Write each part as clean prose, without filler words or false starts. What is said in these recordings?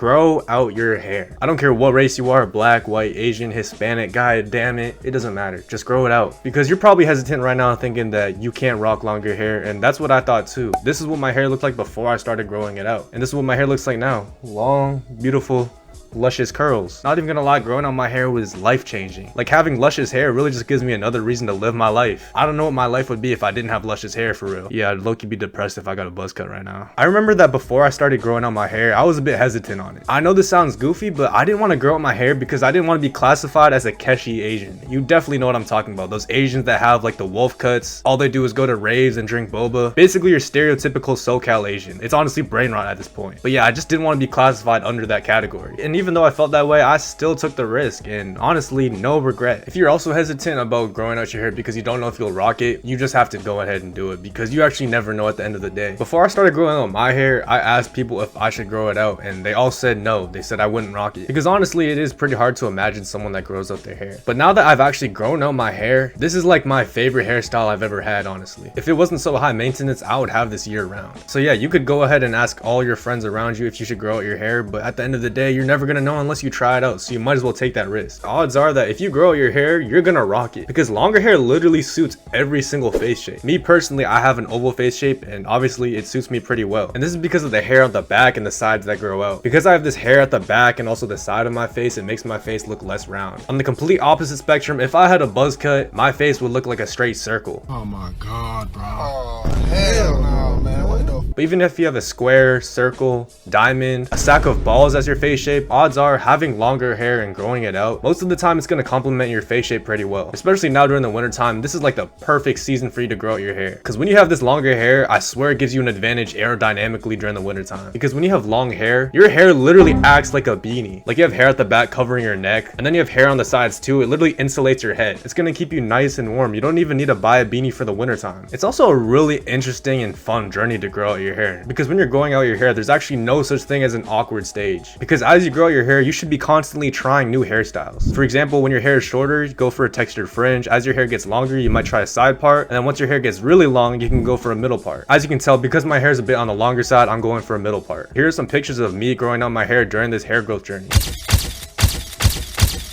Grow out your hair. I don't care what race you are, black, white, Asian, Hispanic, guy, damn it, it doesn't matter. Just grow it out. Because you're probably hesitant right now thinking that you can't rock longer hair, and that's what I thought too. This is what my hair looked like before I started growing it out. And this is what my hair looks like now. Long, beautiful, luscious curls. Not even gonna lie, growing out my hair was life-changing. Like, having luscious hair really just gives me another reason to live my life. I don't know what my life would be if I didn't have luscious hair, for real. Yeah, I'd low-key be depressed if I got a buzz cut right now. I remember that before I started growing out my hair, I was a bit hesitant on it. I know this sounds goofy, but I didn't want to grow out my hair because I didn't want to be classified as a Keshi Asian. You definitely know what I'm talking about. Those Asians that have like the wolf cuts, all they do is go to raves and drink boba. Basically your stereotypical SoCal Asian. It's honestly brain rot at this point. But yeah, I just didn't want to be classified under that category. And even though I felt that way, I still took the risk, and honestly, no regret. If you're also hesitant about growing out your hair because you don't know if you'll rock it, you just have to go ahead and do it because you actually never know at the end of the day. Before I started growing out my hair, I asked people if I should grow it out, and they all said no. They said I wouldn't rock it because honestly, it is pretty hard to imagine someone that grows out their hair. But now that I've actually grown out my hair, this is like my favorite hairstyle I've ever had, honestly. If it wasn't so high maintenance, I would have this year round. So yeah, you could go ahead and ask all your friends around you if you should grow out your hair, but at the end of the day, you're never gonna know unless you try it out. So you might as well take that risk. Odds are that if you grow out your hair, you're gonna rock it because longer hair literally suits every single face shape. Me personally, I have an oval face shape, and obviously it suits me pretty well. And this is because of the hair on the back and the sides that grow out. Because I have this hair at the back and also the side of my face, it makes my face look less round. On the complete opposite spectrum, if I had a buzz cut, my face would look like a straight circle. Oh my god, bro. Oh hell no, man. What the? But even if you have a square, circle, diamond, a sack of balls as your face shape, odds are having longer hair and growing it out, most of the time it's going to complement your face shape pretty well. Especially now during the winter time, this is like the perfect season for you to grow out your hair. Because when you have this longer hair, I swear it gives you an advantage aerodynamically during the winter time. Because when you have long hair, your hair literally acts like a beanie. Like, you have hair at the back covering your neck, and then you have hair on the sides too. It literally insulates your head. It's going to keep you nice and warm. You don't even need to buy a beanie for the winter time. It's also a really interesting and fun journey to grow out your hair. Because when you're growing out your hair, there's actually no such thing as an awkward stage. Because as you grow out your hair, you should be constantly trying new hairstyles. For example, when your hair is shorter, you go for a textured fringe. As your hair gets longer, you might try a side part. And then once your hair gets really long, you can go for a middle part. As you can tell, because my hair is a bit on the longer side, I'm going for a middle part. Here are some pictures of me growing out my hair during this hair growth journey.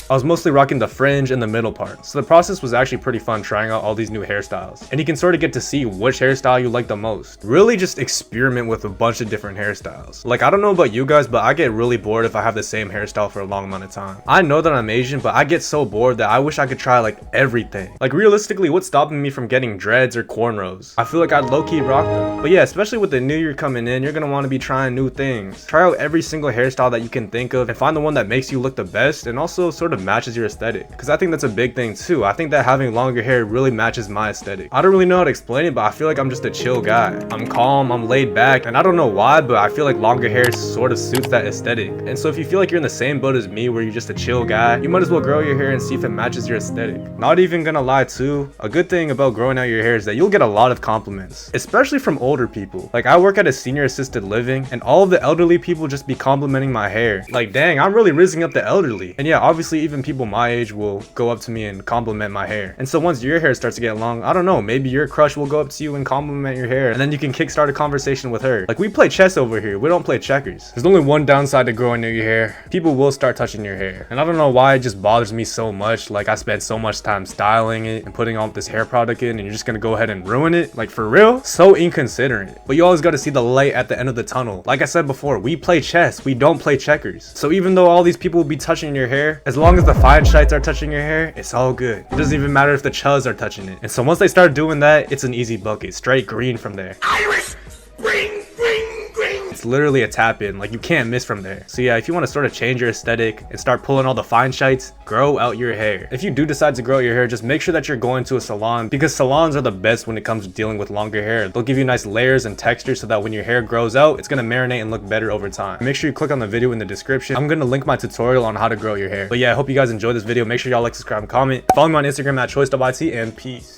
I was mostly rocking the fringe and the middle part. So the process was actually pretty fun trying out all these new hairstyles. And you can sort of get to see which hairstyle you like the most. Really just experiment with a bunch of different hairstyles. Like, I don't know about you guys, but I get really bored if I have the same hairstyle for a long amount of time. I know that I'm Asian, but I get so bored that I wish I could try like everything. Like, realistically, what's stopping me from getting dreads or cornrows? I feel like I'd low-key rock them. But yeah, especially with the new year coming in, you're gonna want to be trying new things. Try out every single hairstyle that you can think of and find the one that makes you look the best and also sort of matches your aesthetic, because I think that's a big thing too. I think that having longer hair really matches my aesthetic. I don't really know how to explain it, but I feel like I'm just a chill guy. I'm calm, I'm laid back, and I don't know why, but I feel like longer hair sort of suits that aesthetic. And so if you feel like you're in the same boat as me where you're just a chill guy, you might as well grow your hair and see if it matches your aesthetic. Not even gonna lie too, a good thing about growing out your hair is that you'll get a lot of compliments, especially from older people. Like, I work at a senior assisted living, and all of the elderly people just be complimenting my hair. Like, dang, I'm really raising up the elderly. And yeah, obviously even people my age will go up to me and compliment my hair. And so once your hair starts to get long, I don't know, maybe your crush will go up to you and compliment your hair, and then you can kickstart a conversation with her. Like, we play chess over here, we don't play checkers. There's only one downside to growing out your hair: people will start touching your hair. And I don't know why it just bothers me so much. Like, I spent so much time styling it and putting all this hair product in, and you're just gonna go ahead and ruin it? Like, for real? So inconsiderate. But you always got to see the light at the end of the tunnel. Like I said before, we play chess, we don't play checkers. So even though all these people will be touching your hair, as long as the fine shites are touching your hair, it's all good. It doesn't even matter if the chuzz are touching it. And so once they start doing that, it's an easy bucket, straight green from there. Iris, green, green, green. It's literally a tap in, like, you can't miss from there. So yeah, if you want to sort of change your aesthetic and start pulling all the fine shites, grow out your hair. If you do decide to grow out your hair, just make sure that you're going to a salon, because salons are the best when it comes to dealing with longer hair. They'll give you nice layers and texture so that when your hair grows out, it's gonna marinate and look better over time. Make sure you click on the video in the description. I'm gonna link my tutorial on how to grow your hair. But yeah, I hope you guys enjoyed this video. Make sure y'all like, subscribe, and comment. Follow me on Instagram at choice.it, and peace.